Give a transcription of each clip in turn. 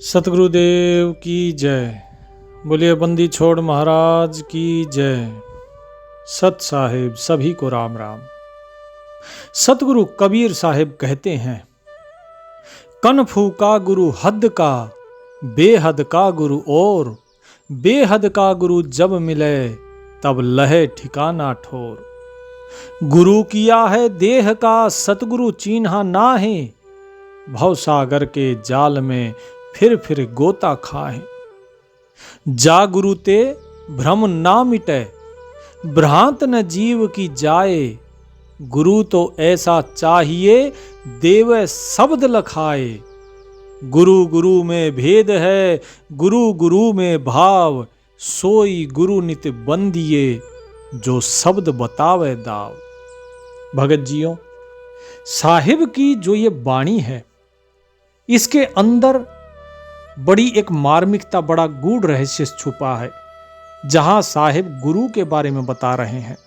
सतगुरुदेव की जय। बोलिए बंदी छोड़ महाराज की जय। सत साहिब सभी को राम राम। सतगुरु कबीर साहिब कहते हैं, कन फूका गुरु हद का, बेहद का गुरु और, बेहद का गुरु जब मिले तब लहे ठिकाना ठोर। गुरु किया है देह का सतगुरु चीन्हा नाहे, भवसागर के जाल में फिर गोता खाए। जा गुरु ते भ्रम ना मिटे, भ्रांत न जीव की जाए। गुरु तो ऐसा चाहिए देव शब्द लखाए। गुरु गुरु में भेद है, गुरु गुरु में भाव। सोई गुरु नित बंदिए, जो शब्द बतावे दाव। भगत जियों, साहिब की जो ये वाणी है, इसके अंदर बड़ी एक मार्मिकता, बड़ा गूढ़ रहस्य छुपा है। जहां साहिब गुरु के बारे में बता रहे हैं,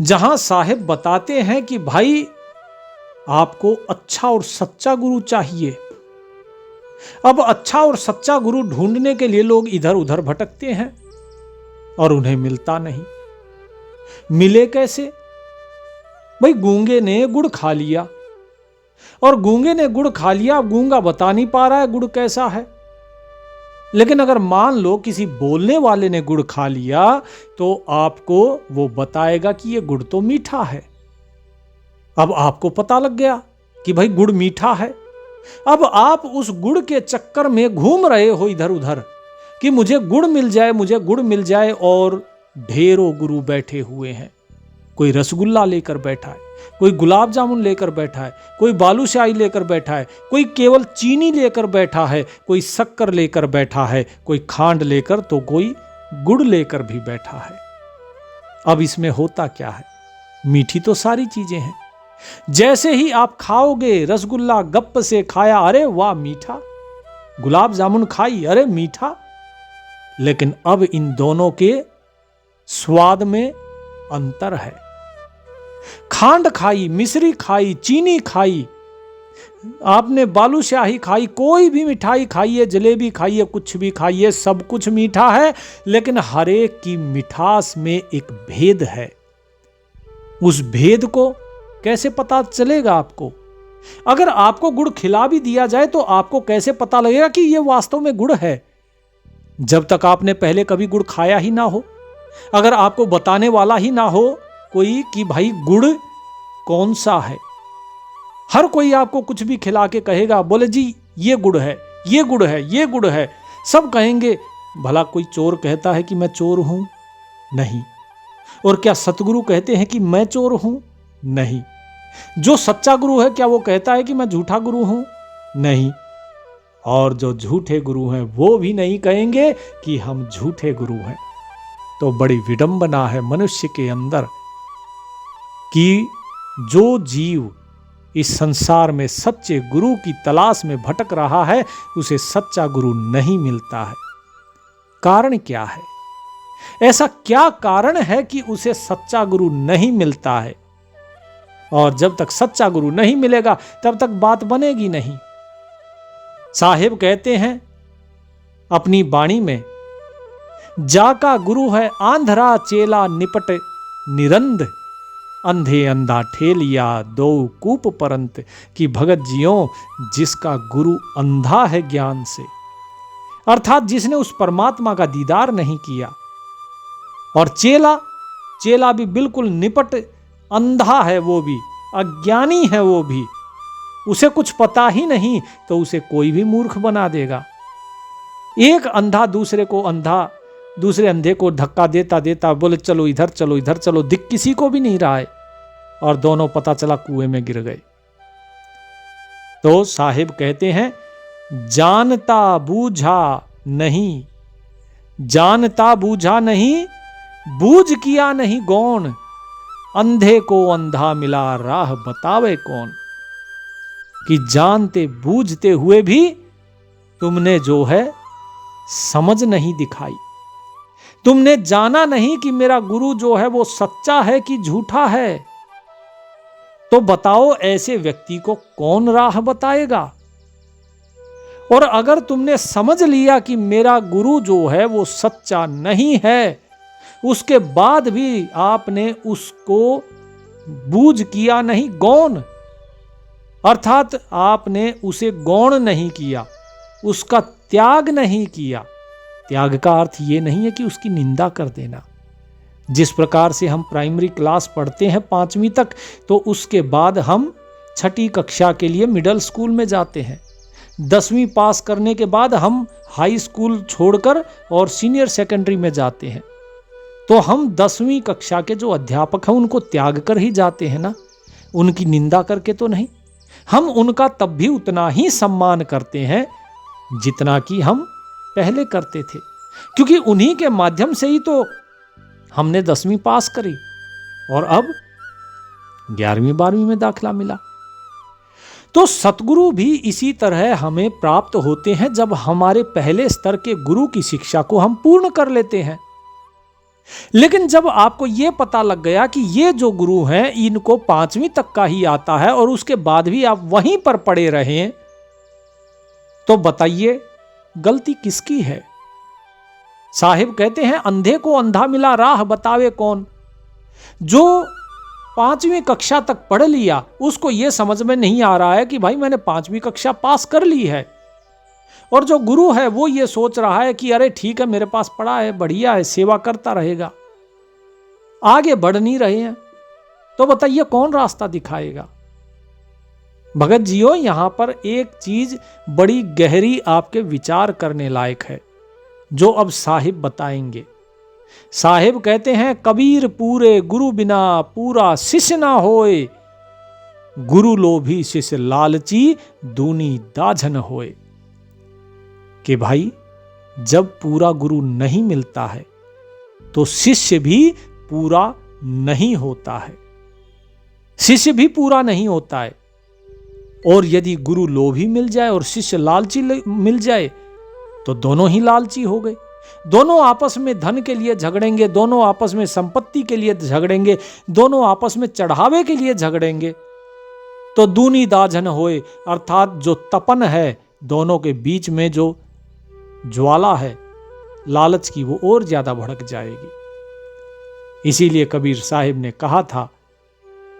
जहां साहिब बताते हैं कि भाई आपको अच्छा और सच्चा गुरु चाहिए। अब अच्छा और सच्चा गुरु ढूंढने के लिए लोग इधर उधर भटकते हैं और उन्हें मिलता नहीं। मिले कैसे? भाई गूंगे ने गुड़ खा लिया, और गूंगे ने गुड़ खा लिया, गूंगा बता नहीं पा रहा है गुड़ कैसा है। लेकिन अगर मान लो किसी बोलने वाले ने गुड़ खा लिया, तो आपको वो बताएगा कि ये गुड़ तो मीठा है। अब आपको पता लग गया कि भाई गुड़ मीठा है। अब आप उस गुड़ के चक्कर में घूम रहे हो इधर उधर कि मुझे गुड़ मिल जाए, मुझे गुड़ मिल जाए, और ढेरों गुरु बैठे हुए हैं। कोई रसगुल्ला लेकर बैठा है, कोई गुलाब जामुन लेकर बैठा है, कोई बालूशाही लेकर बैठा है, कोई केवल चीनी लेकर बैठा है, कोई शक्कर लेकर बैठा है, कोई खांड लेकर, तो कोई गुड़ लेकर भी बैठा है। अब इसमें होता क्या है? मीठी तो सारी चीजें हैं। जैसे ही आप खाओगे, रसगुल्ला गप्प से खाया, अरे वाह मीठा, गुलाब जामुन खाई, अरे मीठा। लेकिन अब इन दोनों के स्वाद में अंतर है। खांड खाई, मिश्री खाई, चीनी खाई, आपने बालूशाही खाई, कोई भी मिठाई खाइए, जलेबी खाइए, कुछ भी खाइए, सब कुछ मीठा है। लेकिन हर एक की मिठास में एक भेद है। उस भेद को कैसे पता चलेगा आपको? अगर आपको गुड़ खिला भी दिया जाए तो आपको कैसे पता लगेगा कि यह वास्तव में गुड़ है? जब तक आपने पहले कभी गुड़ खाया ही ना हो, अगर आपको बताने वाला ही ना हो कोई कि भाई गुड़ कौन सा है। हर कोई आपको कुछ भी खिला के कहेगा, बोले जी ये गुड़ है, ये गुड़ है, ये गुड़ है, सब कहेंगे। भला कोई चोर कहता है कि मैं चोर हूं? नहीं। और क्या सतगुरु कहते हैं कि मैं चोर हूं? नहीं। जो सच्चा गुरु है, क्या वो कहता है कि मैं झूठा गुरु हूं? नहीं। और जो झूठे गुरु हैं वो भी नहीं कहेंगे कि हम झूठे गुरु हैं। तो बड़ी विडंबना है मनुष्य के अंदर कि जो जीव इस संसार में सच्चे गुरु की तलाश में भटक रहा है, उसे सच्चा गुरु नहीं मिलता है। कारण क्या है? ऐसा क्या कारण है कि उसे सच्चा गुरु नहीं मिलता है? और जब तक सच्चा गुरु नहीं मिलेगा तब तक बात बनेगी नहीं। साहिब कहते हैं अपनी वाणी में, जाका गुरु है आंधरा चेला निपट निरंद, अंधे अंधा ठेलिया दो कूप परंत। कि भगत जियों, जिसका गुरु अंधा है ज्ञान से, अर्थात जिसने उस परमात्मा का दीदार नहीं किया, और चेला भी बिल्कुल निपट अंधा है, वो भी अज्ञानी है, वो भी उसे कुछ पता ही नहीं, तो उसे कोई भी मूर्ख बना देगा। एक अंधा दूसरे को अंधा, दूसरे अंधे को धक्का देता देता बोले चलो इधर चलो, इधर चलो, दिख किसी को भी नहीं रहा है, और दोनों पता चला कुएं में गिर गए। तो साहिब कहते हैं, जानता बूझा नहीं, जानता बूझा नहीं, बूझ किया नहीं गौण, अंधे को अंधा मिला राह बतावे कौन। कि जानते बूझते हुए भी तुमने जो है समझ नहीं दिखाई, तुमने जाना नहीं कि मेरा गुरु जो है वो सच्चा है कि झूठा है। तो बताओ ऐसे व्यक्ति को कौन राह बताएगा? और अगर तुमने समझ लिया कि मेरा गुरु जो है वो सच्चा नहीं है, उसके बाद भी आपने उसको बूझ किया नहीं, गौण, अर्थात आपने उसे गौण नहीं किया, उसका त्याग नहीं किया। त्याग का अर्थ ये नहीं है कि उसकी निंदा कर देना। जिस प्रकार से हम प्राइमरी क्लास पढ़ते हैं 5वीं तक, तो उसके बाद हम 6ठी कक्षा के लिए मिडिल स्कूल में जाते हैं। 10वीं पास करने के बाद हम हाई स्कूल छोड़कर और सीनियर सेकेंडरी में जाते हैं। तो हम 10वीं कक्षा के जो अध्यापक हैं उनको त्याग कर ही जाते हैं ना, उनकी निंदा करके तो नहीं। हम उनका तब भी उतना ही सम्मान करते हैं जितना कि हम पहले करते थे, क्योंकि उन्हीं के माध्यम से ही तो हमने 10वीं पास करी और अब 11वीं 12वीं में दाखिला मिला। तो सतगुरु भी इसी तरह हमें प्राप्त होते हैं जब हमारे पहले स्तर के गुरु की शिक्षा को हम पूर्ण कर लेते हैं। लेकिन जब आपको यह पता लग गया कि ये जो गुरु हैं इनको 5वीं तक का ही आता है और उसके बाद भी आप वहीं पर पड़े रहें, तो बताइए गलती किसकी है? साहिब कहते हैं, अंधे को अंधा मिला राह बतावे कौन। जो 5वीं कक्षा तक पढ़ लिया उसको यह समझ में नहीं आ रहा है कि भाई मैंने 5वीं कक्षा पास कर ली है, और जो गुरु है वो ये सोच रहा है कि अरे ठीक है मेरे पास पढ़ा है, बढ़िया है, सेवा करता रहेगा। आगे बढ़ नहीं रहे हैं, तो बताइए कौन रास्ता दिखाएगा? भगत जियो, यहां पर एक चीज बड़ी गहरी आपके विचार करने लायक है, जो अब साहिब बताएंगे। साहिब कहते हैं, कबीर पूरे गुरु बिना पूरा शिष्य ना होए, गुरु लोभी शिष्य लालची दूनी दाझन होए। कि भाई जब पूरा गुरु नहीं मिलता है तो शिष्य भी पूरा नहीं होता है, शिष्य भी पूरा नहीं होता है। और यदि गुरु लोभी मिल जाए और शिष्य लालची मिल जाए तो दोनों ही लालची हो गए। दोनों आपस में धन के लिए झगड़ेंगे, दोनों आपस में संपत्ति के लिए झगड़ेंगे, दोनों आपस में चढ़ावे के लिए झगड़ेंगे। तो दूनी दाझन होए, अर्थात जो तपन है दोनों के बीच में, जो ज्वाला है लालच की, वो और ज्यादा भड़क जाएगी। इसीलिए कबीर साहिब ने कहा था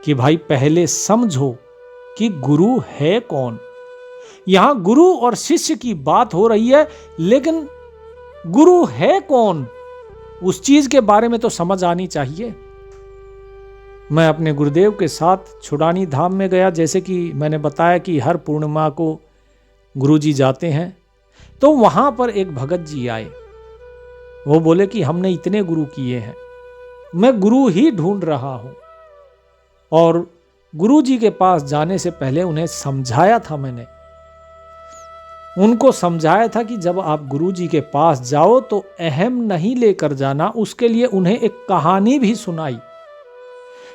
कि भाई पहले समझो कि गुरु है कौन। यहां गुरु और शिष्य की बात हो रही है, लेकिन गुरु है कौन उस चीज के बारे में तो समझ आनी चाहिए। मैं अपने गुरुदेव के साथ छुड़ानी धाम में गया, जैसे कि मैंने बताया कि हर पूर्णिमा को गुरुजी जाते हैं। तो वहां पर एक भगत जी आए, वो बोले कि हमने इतने गुरु किए हैं, मैं गुरु ही ढूंढ रहा हूं। और गुरु जी के पास जाने से पहले उन्हें समझाया था, मैंने उनको समझाया था कि जब आप गुरु जी के पास जाओ तो अहम नहीं लेकर जाना। उसके लिए उन्हें एक कहानी भी सुनाई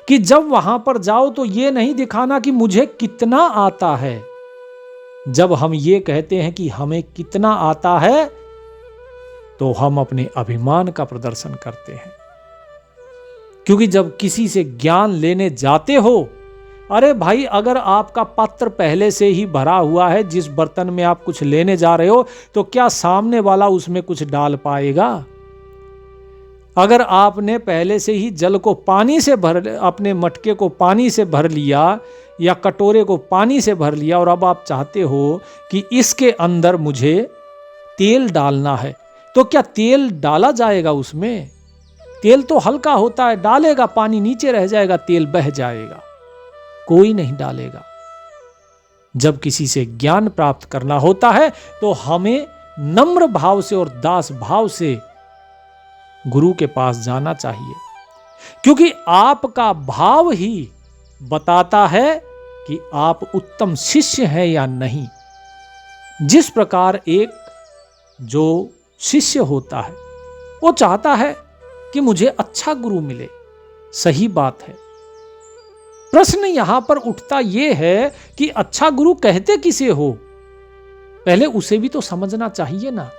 कि जब वहां पर जाओ तो ये नहीं दिखाना कि मुझे कितना आता है। जब हम ये कहते हैं कि हमें कितना आता है तो हम अपने अभिमान का प्रदर्शन करते हैं। क्योंकि जब किसी से ज्ञान लेने जाते हो, अरे भाई अगर आपका पात्र पहले से ही भरा हुआ है, जिस बर्तन में आप कुछ लेने जा रहे हो, तो क्या सामने वाला उसमें कुछ डाल पाएगा? अगर आपने पहले से ही जल को पानी से भर, अपने मटके को पानी से भर लिया या कटोरे को पानी से भर लिया, और अब आप चाहते हो कि इसके अंदर मुझे तेल डालना है, तो क्या तेल डाला जाएगा उसमें? तेल तो हल्का होता है, डालेगा पानी नीचे रह जाएगा, तेल बह जाएगा, कोई नहीं डालेगा। जब किसी से ज्ञान प्राप्त करना होता है तो हमें नम्र भाव से और दास भाव से गुरु के पास जाना चाहिए, क्योंकि आपका भाव ही बताता है कि आप उत्तम शिष्य हैं या नहीं। जिस प्रकार एक जो शिष्य होता है वो चाहता है कि मुझे अच्छा गुरु मिले, सही बात है। प्रश्न यहां पर उठता यह है कि अच्छा गुरु कहते किसे हो? पहले उसे भी तो समझना चाहिए ना।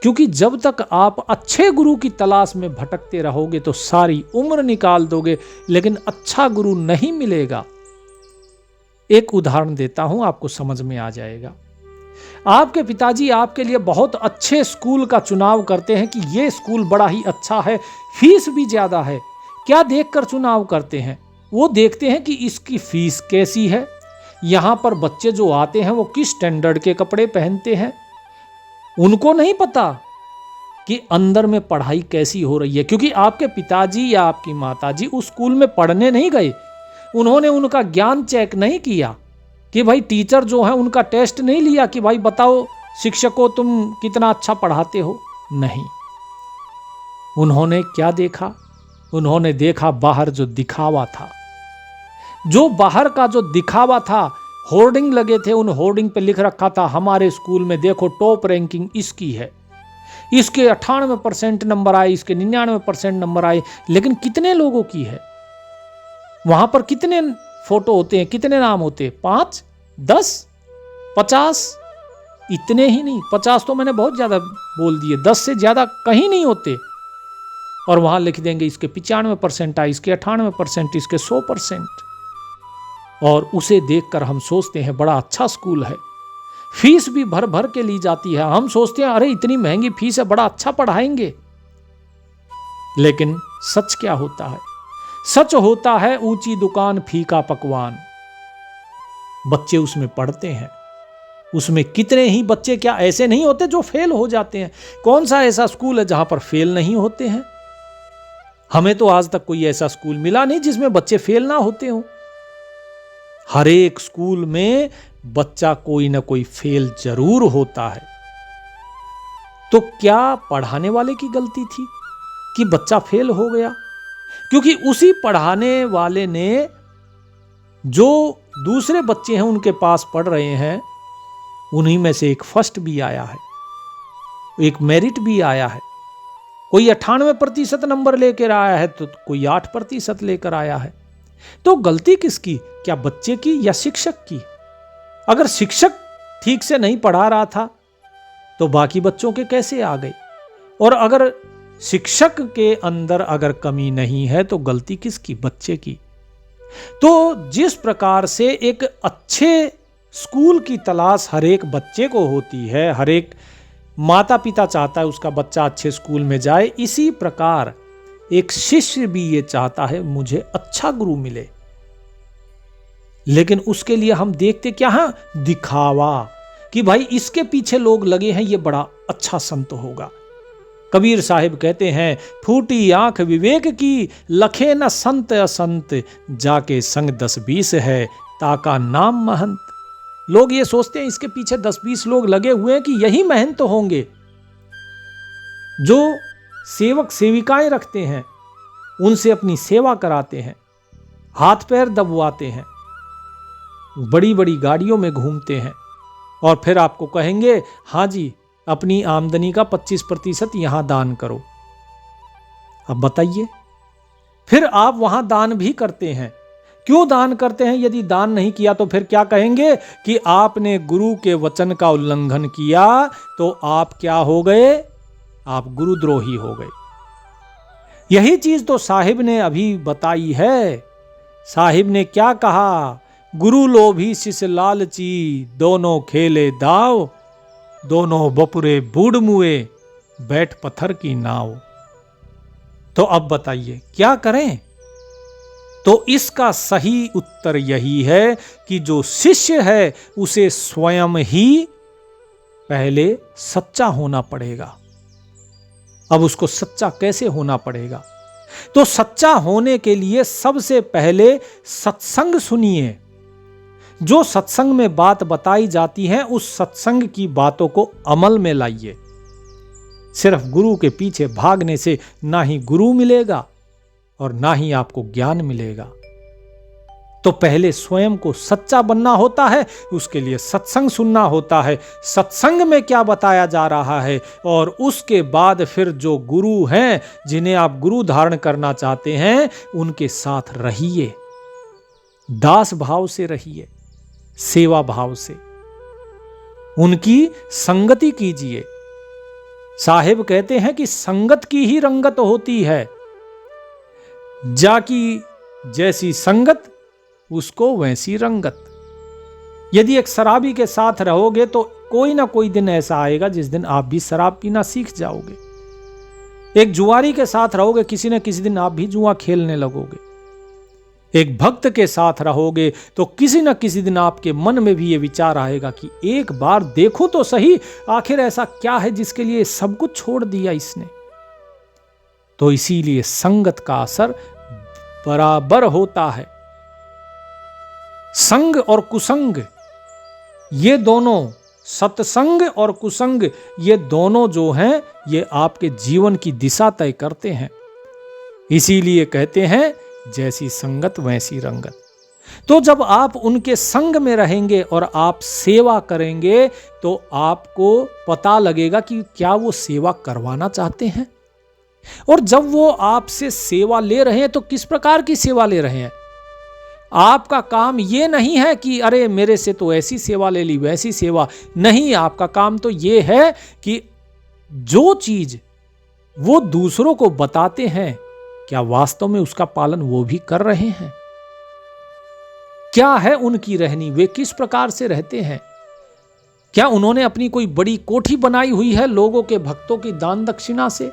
क्योंकि जब तक आप अच्छे गुरु की तलाश में भटकते रहोगे तो सारी उम्र निकाल दोगे, लेकिन अच्छा गुरु नहीं मिलेगा। एक उदाहरण देता हूं, आपको समझ में आ जाएगा। आपके पिताजी आपके लिए बहुत अच्छे स्कूल का चुनाव करते हैं कि ये स्कूल बड़ा ही अच्छा है, फीस भी ज़्यादा है। क्या देखकर चुनाव करते हैं? वो देखते हैं कि इसकी फीस कैसी है, यहाँ पर बच्चे जो आते हैं वो किस स्टैंडर्ड के कपड़े पहनते हैं। उनको नहीं पता कि अंदर में पढ़ाई कैसी हो रही है, क्योंकि आपके पिताजी या आपकी माताजी उस स्कूल में पढ़ने नहीं गए। उन्होंने उनका ज्ञान चेक नहीं किया कि भाई टीचर जो है उनका टेस्ट नहीं लिया कि भाई बताओ शिक्षकों तुम कितना अच्छा पढ़ाते हो। नहीं, उन्होंने क्या देखा? उन्होंने देखा बाहर जो दिखावा था, जो बाहर का जो दिखावा था। होर्डिंग लगे थे, उन होर्डिंग पे लिख रखा था हमारे स्कूल में देखो टॉप रैंकिंग इसकी है, इसके 98% नंबर आए, इसके 99% नंबर आए। लेकिन कितने लोगों की है? वहां पर कितने फोटो होते हैं, कितने नाम होते हैं? 5, 10, 50? इतने ही नहीं, 50 तो मैंने बहुत ज्यादा बोल दिए, 10 से ज्यादा कहीं नहीं होते। और वहां लिख देंगे इसके 95% आए, इसके 98%, इसके 100%। और उसे देखकर हम सोचते हैं बड़ा अच्छा स्कूल है, फीस भी भर भर के ली जाती है। हम सोचते हैं अरे इतनी महंगी फीस है, बड़ा अच्छा पढ़ाएंगे। लेकिन सच क्या होता है? सच होता है ऊंची दुकान फीका पकवान। बच्चे उसमें पढ़ते हैं, उसमें कितने ही बच्चे क्या ऐसे नहीं होते जो फेल हो जाते हैं? कौन सा ऐसा स्कूल है जहां पर फेल नहीं होते हैं? हमें तो आज तक कोई ऐसा स्कूल मिला नहीं जिसमें बच्चे फेल ना होते हो। हर एक स्कूल में बच्चा कोई ना कोई फेल जरूर होता है। तो क्या पढ़ाने वाले की गलती थी कि बच्चा फेल हो गया? क्योंकि उसी पढ़ाने वाले ने जो दूसरे बच्चे हैं उनके पास पढ़ रहे हैं, उन्हीं में से एक फर्स्ट भी आया है, एक मेरिट भी आया है। कोई 98% नंबर लेकर आया है तो कोई 8% लेकर आया है। तो गलती किसकी? क्या बच्चे की या शिक्षक की? अगर शिक्षक ठीक से नहीं पढ़ा रहा था तो बाकी बच्चों के कैसे आ गए? और अगर शिक्षक के अंदर अगर कमी नहीं है तो गलती किसकी? बच्चे की। तो जिस प्रकार से एक अच्छे स्कूल की तलाश हर एक बच्चे को होती है, हर एक माता पिता चाहता है उसका बच्चा अच्छे स्कूल में जाए, इसी प्रकार एक शिष्य भी ये चाहता है मुझे अच्छा गुरु मिले। लेकिन उसके लिए हम देखते क्या है? दिखावा, कि भाई इसके पीछे लोग लगे हैं, ये बड़ा अच्छा संत होगा। कबीर साहिब कहते हैं फूटी आंख विवेक की, लखे न संत असंत, जाके संग 10-20 है, ताका नाम महंत। लोग ये सोचते हैं इसके पीछे 10-20 लोग लगे हुए हैं कि यही महंत होंगे। जो सेवक सेविकाएं रखते हैं उनसे अपनी सेवा कराते हैं, हाथ पैर दबवाते हैं, बड़ी बड़ी गाड़ियों में घूमते हैं, और फिर आपको कहेंगे हाँ जी अपनी आमदनी का 25% यहां दान करो। अब बताइए, फिर आप वहां दान भी करते हैं। क्यों दान करते हैं? यदि दान नहीं किया तो फिर क्या कहेंगे कि आपने गुरु के वचन का उल्लंघन किया, तो आप क्या हो गए? आप गुरुद्रोही हो गए। यही चीज तो साहिब ने अभी बताई है। साहिब ने क्या कहा? गुरु लोभी शिष्य लालची, दोनों खेले दाव, दोनों बपुरे बूढ़ मुए, बैठ पत्थर की नाव। तो अब बताइए क्या करें? तो इसका सही उत्तर यही है कि जो शिष्य है उसे स्वयं ही पहले सच्चा होना पड़ेगा। अब उसको सच्चा कैसे होना पड़ेगा? तो सच्चा होने के लिए सबसे पहले सत्संग सुनिए। जो सत्संग में बात बताई जाती है उस सत्संग की बातों को अमल में लाइए। सिर्फ गुरु के पीछे भागने से ना ही गुरु मिलेगा और ना ही आपको ज्ञान मिलेगा। तो पहले स्वयं को सच्चा बनना होता है, उसके लिए सत्संग सुनना होता है, सत्संग में क्या बताया जा रहा है, और उसके बाद फिर जो गुरु हैं जिन्हें आप गुरु धारण करना चाहते हैं उनके साथ रहिए, दास भाव से रहिए, सेवा भाव से उनकी संगति कीजिए। साहिब कहते हैं कि संगत की ही रंगत होती है, जाकी जैसी संगत उसको वैसी रंगत। यदि एक शराबी के साथ रहोगे तो कोई ना कोई दिन ऐसा आएगा जिस दिन आप भी शराब पीना सीख जाओगे। एक जुआरी के साथ रहोगे, किसी न किसी दिन आप भी जुआ खेलने लगोगे। एक भक्त के साथ रहोगे तो किसी न किसी दिन आपके मन में भी ये विचार आएगा कि एक बार देखो तो सही, आखिर ऐसा क्या है जिसके लिए सब कुछ छोड़ दिया इसने। तो इसीलिए संगत का असर बराबर होता है। संग और कुसंग, ये दोनों, सत्संग और कुसंग, ये दोनों जो हैं ये आपके जीवन की दिशा तय करते हैं। इसीलिए कहते हैं जैसी संगत वैसी रंगत। तो जब आप उनके संग में रहेंगे और आप सेवा करेंगे तो आपको पता लगेगा कि क्या वो सेवा करवाना चाहते हैं, और जब वो आपसे सेवा ले रहे हैं तो किस प्रकार की सेवा ले रहे हैं। आपका काम ये नहीं है कि अरे मेरे से तो ऐसी सेवा ले ली, वैसी सेवा नहीं। आपका काम तो ये है कि जो चीज वो दूसरों को बताते हैं, क्या वास्तव में उसका पालन वो भी कर रहे हैं। क्या है उनकी रहनी, वे किस प्रकार से रहते हैं। क्या उन्होंने अपनी कोई बड़ी कोठी बनाई हुई है लोगों के, भक्तों की दान दक्षिणा से,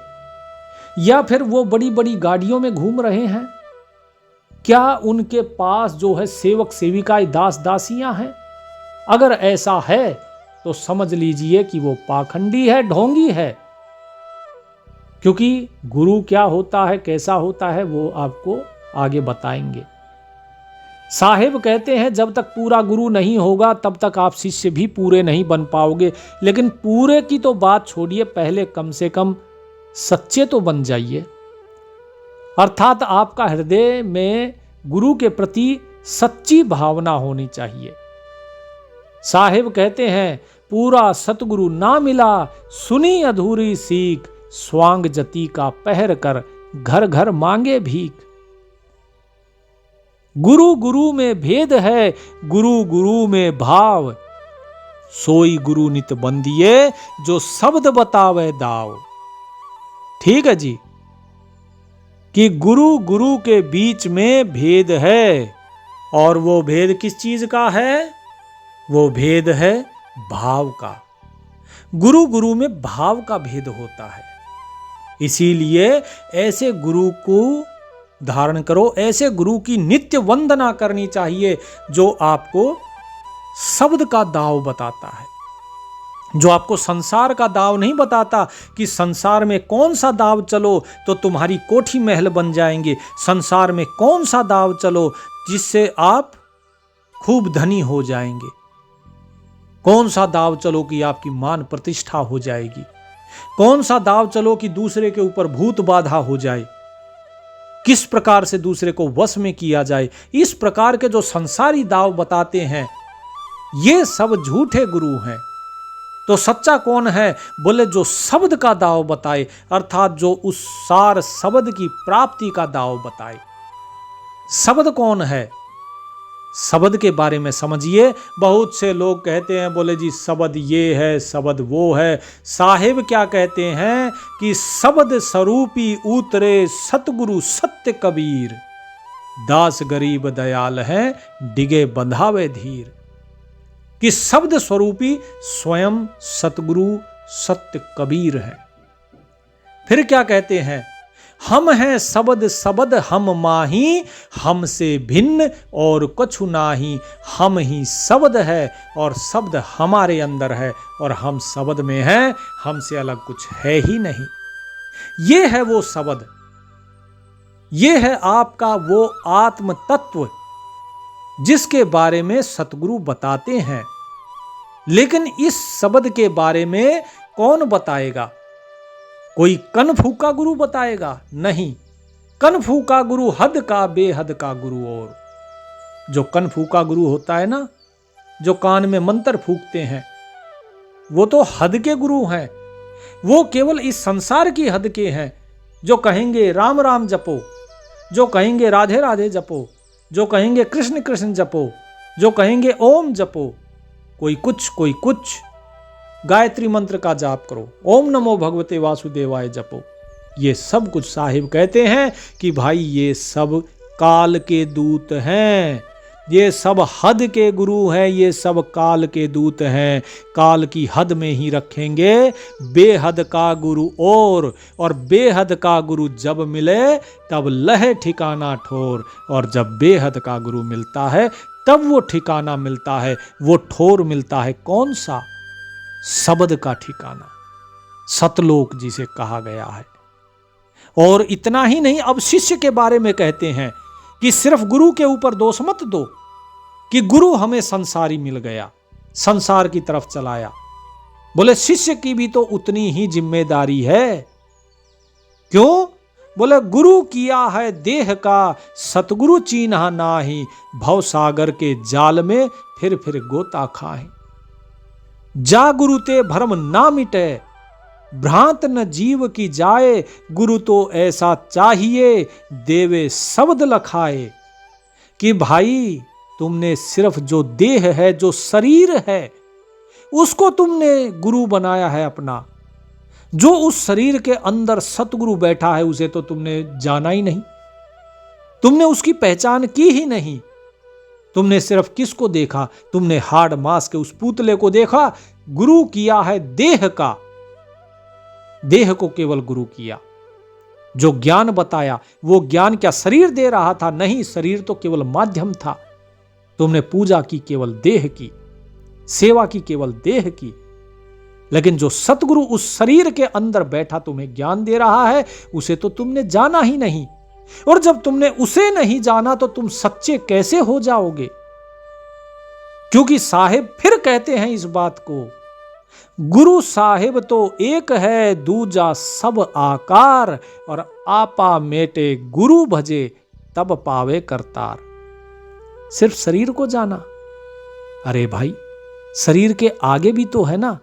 या फिर वो बड़ी बड़ी गाड़ियों में घूम रहे हैं। क्या उनके पास जो है सेवक सेविकाएं, दास दासियां हैं। अगर ऐसा है तो समझ लीजिए कि वो पाखंडी है, ढोंगी है। क्योंकि गुरु क्या होता है, कैसा होता है, वो आपको आगे बताएंगे। साहिब कहते हैं जब तक पूरा गुरु नहीं होगा तब तक आप शिष्य भी पूरे नहीं बन पाओगे। लेकिन पूरे की तो बात छोड़िए, पहले कम से कम सच्चे तो बन जाइए। अर्थात आपका हृदय में गुरु के प्रति सच्ची भावना होनी चाहिए। साहिब कहते हैं पूरा सतगुरु ना मिला, सुनी अधूरी सीख, स्वांग जति का पहर कर, घर घर मांगे भीख। गुरु गुरु में भेद है, गुरु गुरु में भाव, सोई गुरु नित बंदिए, जो शब्द बतावे दाव। ठीक है जी, कि गुरु गुरु के बीच में भेद है, और वो भेद किस चीज का है, वो भेद है भाव का। गुरु गुरु में भाव का भेद होता है। इसीलिए ऐसे गुरु को धारण करो, ऐसे गुरु की नित्य वंदना करनी चाहिए जो आपको शब्द का दाव बताता है, जो आपको संसार का दाव नहीं बताता कि संसार में कौन सा दाव चलो तो तुम्हारी कोठी महल बन जाएंगे, संसार में कौन सा दाव चलो जिससे आप खूब धनी हो जाएंगे, कौन सा दाव चलो कि आपकी मान प्रतिष्ठा हो जाएगी, कौन सा दाव चलो कि दूसरे के ऊपर भूत बाधा हो जाए, किस प्रकार से दूसरे को वश में किया जाए। इस प्रकार के जो संसारी दाव बताते हैं ये सब झूठे गुरु हैं। तो सच्चा कौन है, बोले जो शब्द का दाव बताए, अर्थात जो उस सार शब्द की प्राप्ति का दाव बताए। शब्द कौन है, शब्द के बारे में समझिए। बहुत से लोग कहते हैं बोले जी शब्द ये है, शब्द वो है। साहिब क्या कहते हैं कि शब्द स्वरूपी उतरे सतगुरु सत्य कबीर, दास गरीब दयाल है डिगे बंधावे धीर। कि शब्द स्वरूपी स्वयं सतगुरु सत्य कबीर है। फिर क्या कहते हैं, हम हैं शब्द शब्द हम माही, हमसे भिन्न और कछु नाही, हम ही शब्द है और शब्द हमारे अंदर है और हम शब्द में हैं, हमसे अलग कुछ है ही नहीं। ये है वो शब्द, ये है आपका वो आत्म तत्व जिसके बारे में सतगुरु बताते हैं। लेकिन इस शब्द के बारे में कौन बताएगा? कोई कन फूका गुरु बताएगा? नहीं। कन फूका गुरु हद का बेहद का गुरु। और जो कन फूका गुरु होता है ना, जो कान में मंत्र फूकते हैं, वो तो हद के गुरु हैं। वो केवल इस संसार की हद के हैं। जो कहेंगे राम राम जपो, जो कहेंगे राधे राधे जपो, जो कहेंगे कृष्ण कृष्ण जपो, जो कहेंगे ओम जपो, कोई कुछ कोई कुछ। गायत्री मंत्र का जाप करो, ओम नमो भगवते वासुदेवाय जपो। ये सब कुछ साहिब कहते हैं कि भाई ये सब काल के दूत हैं। ये सब हद के गुरु हैं, ये सब काल के दूत हैं, काल की हद में ही रखेंगे। बेहद का गुरु और बेहद का गुरु जब मिले तब लहे ठिकाना ठोर, और जब बेहद का गुरु मिलता है तब वो ठिकाना मिलता है, वो ठोर मिलता है। कौन सा? शब्द का ठिकाना, सतलोक जिसे कहा गया है। और इतना ही नहीं, अब शिष्य के बारे में कहते हैं कि सिर्फ गुरु के ऊपर दोष मत दो कि गुरु हमें संसारी मिल गया, संसार की तरफ चलाया। बोले शिष्य की भी तो उतनी ही जिम्मेदारी है। क्यों? बोले गुरु किया है देह का, सतगुरु चीन्हा नाही, भव सागर के जाल में फिर गोता खाए। जा गुरु ते भरम ना मिटे, भ्रांत न जीव की जाए, गुरु तो ऐसा चाहिए देवे शब्द लखाए। कि भाई तुमने सिर्फ जो देह है, जो शरीर है, उसको तुमने गुरु बनाया है अपना। जो उस शरीर के अंदर सतगुरु बैठा है उसे तो तुमने जाना ही नहीं, तुमने उसकी पहचान की ही नहीं। तुमने सिर्फ किसको देखा? तुमने हाड़ मांस के उस पुतले को देखा। गुरु किया है देह का, देह को केवल गुरु किया। जो ज्ञान बताया वो ज्ञान क्या शरीर दे रहा था? नहीं, शरीर तो केवल माध्यम था। तुमने पूजा की केवल देह की, सेवा की केवल देह की, लेकिन जो सतगुरु उस शरीर के अंदर बैठा तुम्हें ज्ञान दे रहा है उसे तो तुमने जाना ही नहीं। और जब तुमने उसे नहीं जाना तो तुम सच्चे कैसे हो जाओगे? क्योंकि साहिब फिर कहते हैं इस बात को, गुरु साहिब तो एक है दूजा सब आकार, और आपा मेटे गुरु भजे तब पावे करतार। सिर्फ शरीर को जाना? अरे भाई, शरीर के आगे भी तो है ना।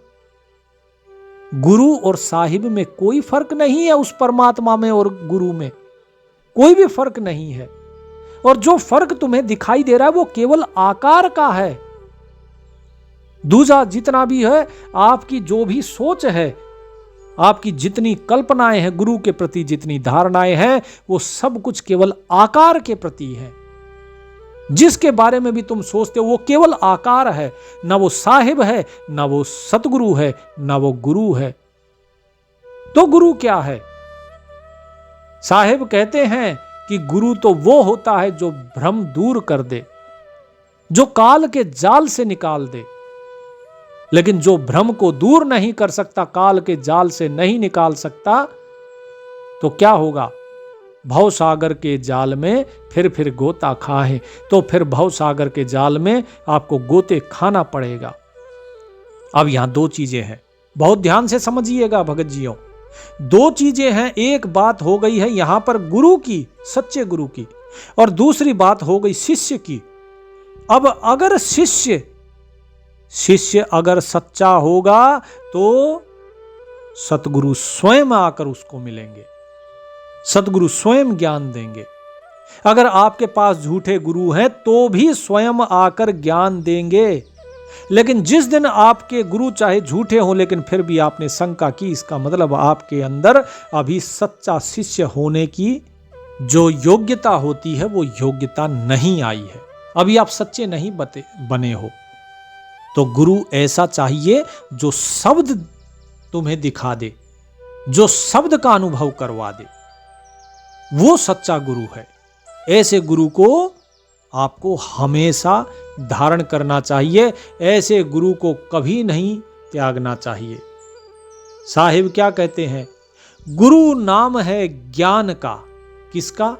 गुरु और साहिब में कोई फर्क नहीं है, उस परमात्मा में और गुरु में कोई भी फर्क नहीं है। और जो फर्क तुम्हें दिखाई दे रहा है वो केवल आकार का है। दूजा जितना भी है, आपकी जो भी सोच है, आपकी जितनी कल्पनाएं हैं, गुरु के प्रति जितनी धारणाएं हैं, वो सब कुछ केवल आकार के प्रति है। जिसके बारे में भी तुम सोचते हो वो केवल आकार है, ना वो साहिब है, ना वो सतगुरु है, ना वो गुरु है। तो गुरु क्या है? साहिब कहते हैं कि गुरु तो वो होता है जो भ्रम दूर कर दे, जो काल के जाल से निकाल दे। लेकिन जो भ्रम को दूर नहीं कर सकता, काल के जाल से नहीं निकाल सकता, तो क्या होगा? भव सागर के जाल में फिर गोता खाए। तो फिर भव सागर के जाल में आपको गोते खाना पड़ेगा। अब यहां दो चीजें हैं, बहुत ध्यान से समझिएगा भगत जियों। दो चीजें हैं। एक बात हो गई है यहां पर गुरु की, सच्चे गुरु की, और दूसरी बात हो गई शिष्य की। अब अगर शिष्य अगर सच्चा होगा तो सतगुरु स्वयं आकर उसको मिलेंगे, सतगुरु स्वयं ज्ञान देंगे। अगर आपके पास झूठे गुरु हैं तो भी स्वयं आकर ज्ञान देंगे। लेकिन जिस दिन आपके गुरु चाहे झूठे हों लेकिन फिर भी आपने शंका की, इसका मतलब आपके अंदर अभी सच्चा शिष्य होने की जो योग्यता होती है वो योग्यता नहीं आई है, अभी आप सच्चे नहीं बने हो। तो गुरु ऐसा चाहिए जो शब्द तुम्हें दिखा दे, जो शब्द का अनुभव करवा दे, वो सच्चा गुरु है। ऐसे गुरु को आपको हमेशा धारण करना चाहिए, ऐसे गुरु को कभी नहीं त्यागना चाहिए। साहिब क्या कहते हैं? गुरु नाम है ज्ञान का। किसका?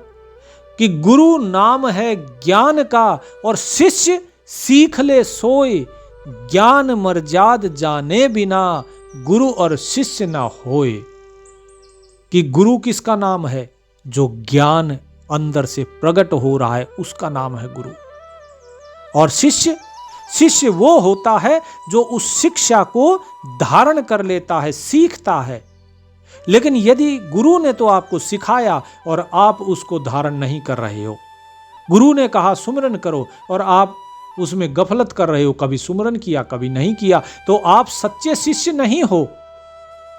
कि गुरु नाम है ज्ञान का, और शिष्य सीख ले सोए, ज्ञान मर्याद जाने बिना गुरु और शिष्य ना होए। कि गुरु किसका नाम है? जो ज्ञान अंदर से प्रकट हो रहा है उसका नाम है गुरु। और शिष्य वो होता है जो उस शिक्षा को धारण कर लेता है, सीखता है। लेकिन यदि गुरु ने तो आपको सिखाया और आप उसको धारण नहीं कर रहे हो, गुरु ने कहा सुमिरन करो और आप उसमें गफलत कर रहे हो, कभी सुमिरन किया कभी नहीं किया, तो आप सच्चे शिष्य नहीं हो।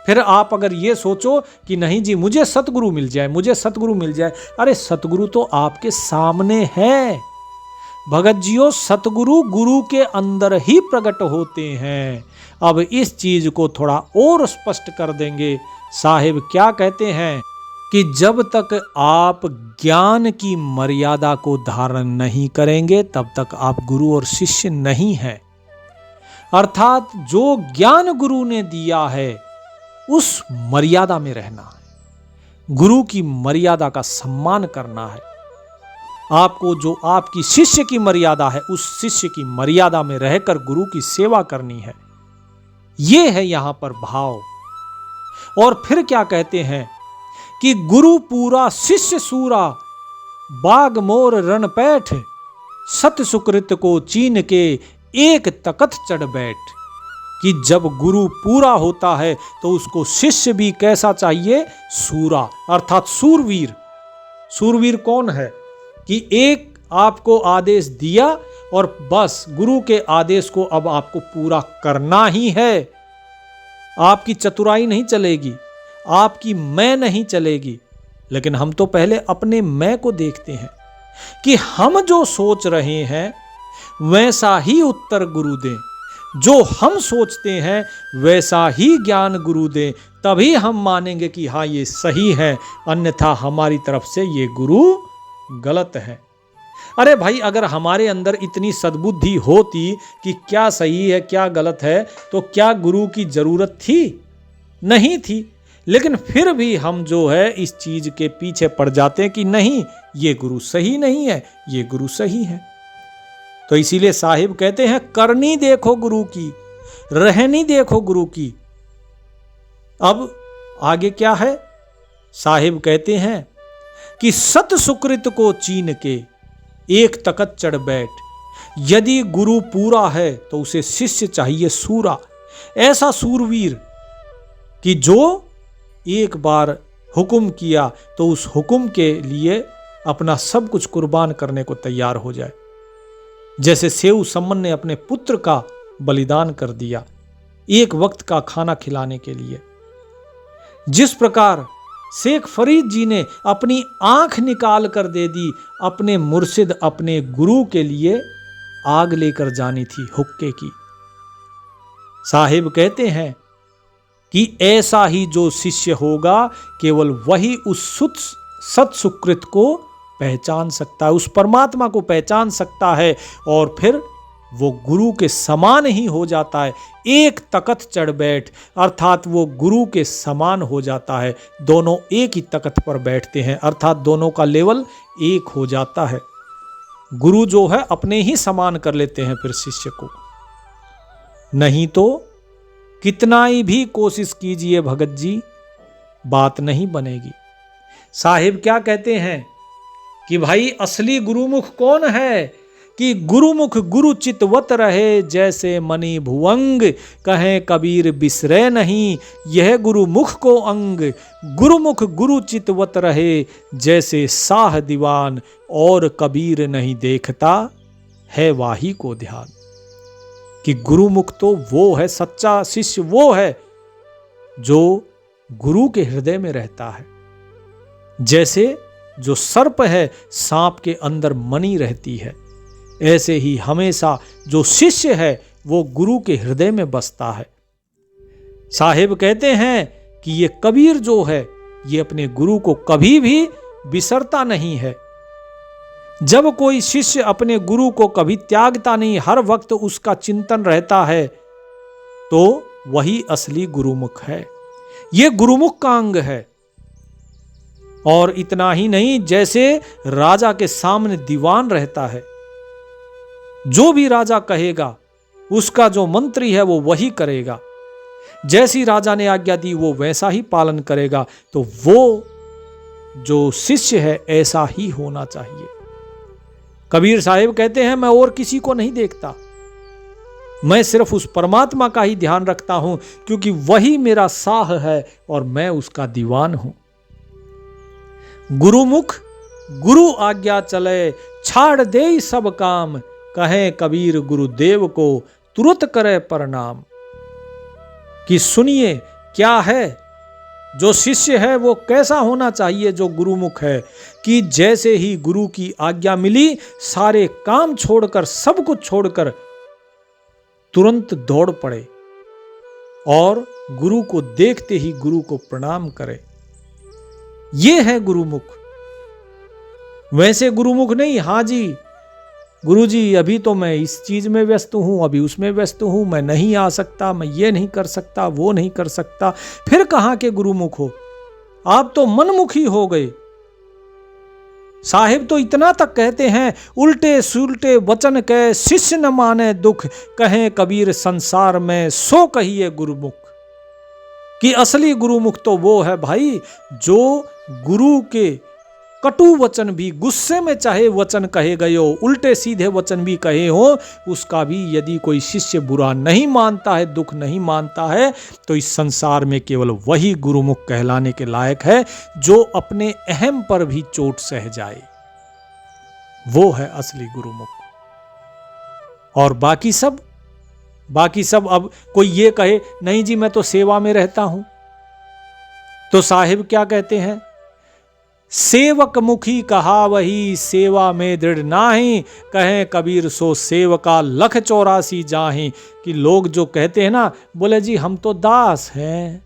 फिर आप अगर ये सोचो कि नहीं जी मुझे सतगुरु मिल जाए, मुझे सतगुरु मिल जाए, अरे सतगुरु तो आपके सामने है। भगत जियो, सतगुरु गुरु के अंदर ही प्रकट होते हैं। अब इस चीज को थोड़ा और स्पष्ट कर देंगे। साहिब क्या कहते हैं कि जब तक आप ज्ञान की मर्यादा को धारण नहीं करेंगे तब तक आप गुरु और शिष्य नहीं हैं। अर्थात जो ज्ञान गुरु ने दिया है उस मर्यादा में रहना है, गुरु की मर्यादा का सम्मान करना है। आपको जो आपकी शिष्य की मर्यादा है उस शिष्य की मर्यादा में रहकर गुरु की सेवा करनी है। यह है यहां पर भाव। और फिर क्या कहते हैं कि गुरु पूरा शिष्य सूरा, बाग मोर रणपैठ, सत सुकृत को चीन के एक तकत चढ़ बैठ। कि जब गुरु पूरा होता है तो उसको शिष्य भी कैसा चाहिए? सूरा, अर्थात सूरवीर। सूरवीर कौन है? कि एक आपको आदेश दिया और बस गुरु के आदेश को अब आपको पूरा करना ही है। आपकी चतुराई नहीं चलेगी, आपकी मैं नहीं चलेगी। लेकिन हम तो पहले अपने मैं को देखते हैं कि हम जो सोच रहे हैं वैसा ही उत्तर गुरु दें, जो हम सोचते हैं वैसा ही ज्ञान गुरु दें, तभी हम मानेंगे कि हाँ ये सही है, अन्यथा हमारी तरफ से ये गुरु गलत है। अरे भाई, अगर हमारे अंदर इतनी सद्बुद्धि होती कि क्या सही है क्या गलत है तो क्या गुरु की जरूरत थी? नहीं थी। लेकिन फिर भी हम जो है इस चीज के पीछे पड़ जाते हैं कि नहीं, ये गुरु सही नहीं है, ये गुरु सही है। तो इसीलिए साहिब कहते हैं करनी देखो गुरु की, रहनी देखो गुरु की। अब आगे क्या है? साहिब कहते हैं कि सत सुकृत को चीन के एक तकत चढ़ बैठ। यदि गुरु पूरा है तो उसे शिष्य चाहिए सूरा, ऐसा सूरवीर कि जो एक बार हुक्म किया तो उस हुक्म के लिए अपना सब कुछ कुर्बान करने को तैयार हो जाए। जैसे सेऊ सम्मन ने अपने पुत्र का बलिदान कर दिया एक वक्त का खाना खिलाने के लिए। जिस प्रकार शेख फरीद जी ने अपनी आंख निकाल कर दे दी अपने मुर्शिद, अपने गुरु के लिए आग लेकर जानी थी हुक्के की। साहिब कहते हैं कि ऐसा ही जो शिष्य होगा केवल वही उस सत सुकृत को पहचान सकता है, उस परमात्मा को पहचान सकता है और फिर वो गुरु के समान ही हो जाता है। एक तकत चढ़ बैठ, अर्थात वो गुरु के समान हो जाता है। दोनों एक ही तकत पर बैठते हैं, अर्थात दोनों का लेवल एक हो जाता है। गुरु जो है अपने ही समान कर लेते हैं फिर शिष्य को। नहीं तो कितना ही भी कोशिश कीजिए भगत जी, बात नहीं बनेगी। साहिब क्या कहते हैं कि भाई असली गुरुमुख कौन है? कि गुरुमुख गुरु चितवत रहे जैसे मणि भुवंग, कहें कबीर बिसरे नहीं यह गुरुमुख को अंग। गुरुमुख गुरु चितवत रहे जैसे साह दीवान, और कबीर नहीं देखता है वाही को ध्यान। कि गुरुमुख तो वो है, सच्चा शिष्य वो है जो गुरु के हृदय में रहता है। जैसे जो सर्प है सांप के अंदर मणि रहती है, ऐसे ही हमेशा जो शिष्य है वो गुरु के हृदय में बसता है। साहिब कहते हैं कि ये कबीर जो है ये अपने गुरु को कभी भी बिसरता नहीं है। जब कोई शिष्य अपने गुरु को कभी त्यागता नहीं, हर वक्त उसका चिंतन रहता है, तो वही असली गुरुमुख है। ये गुरुमुख का अंग है। और इतना ही नहीं, जैसे राजा के सामने दीवान रहता है, जो भी राजा कहेगा उसका जो मंत्री है वो वही करेगा। जैसी राजा ने आज्ञा दी वो वैसा ही पालन करेगा। तो वो जो शिष्य है ऐसा ही होना चाहिए। कबीर साहिब कहते हैं मैं और किसी को नहीं देखता, मैं सिर्फ उस परमात्मा का ही ध्यान रखता हूं, क्योंकि वही मेरा साह है और मैं उसका दीवान हूं। गुरुमुख गुरु आज्ञा चले, छाड़ दे सब काम, कहे कबीर गुरुदेव को तुरंत करे प्रणाम। कि सुनिए क्या है जो शिष्य है वो कैसा होना चाहिए, जो गुरुमुख है, कि जैसे ही गुरु की आज्ञा मिली सारे काम छोड़कर, सब कुछ छोड़कर तुरंत दौड़ पड़े और गुरु को देखते ही गुरु को प्रणाम करे। ये है गुरुमुख। वैसे गुरुमुख नहीं, हाँ जी गुरु जी अभी तो मैं इस चीज में व्यस्त हूं, अभी उसमें व्यस्त हूं, मैं नहीं आ सकता, मैं ये नहीं कर सकता, वो नहीं कर सकता। फिर कहां के गुरुमुख हो आप, तो मनमुखी हो गए। साहिब तो इतना तक कहते हैं, उल्टे सुलटे वचन कह शिष्य न माने दुख, कहें कबीर संसार में सो कहिए गुरुमुख। कि असली गुरुमुख तो वो है भाई जो गुरु के कटु वचन भी, गुस्से में चाहे वचन कहे गए हो, उल्टे सीधे वचन भी कहे हो, उसका भी यदि कोई शिष्य बुरा नहीं मानता है, दुख नहीं मानता है, तो इस संसार में केवल वही गुरुमुख कहलाने के लायक है जो अपने अहम पर भी चोट सह जाए। वो है असली गुरुमुख। और बाकी सब अब कोई ये कहे नहीं जी मैं तो सेवा में रहता हूं, तो साहिब क्या कहते हैं, सेवक मुखी कहा वही सेवा में दृढ़ नाही, कहें कबीर सो सेवका लख 84 जाही। कि लोग जो कहते हैं ना, बोले जी हम तो दास हैं,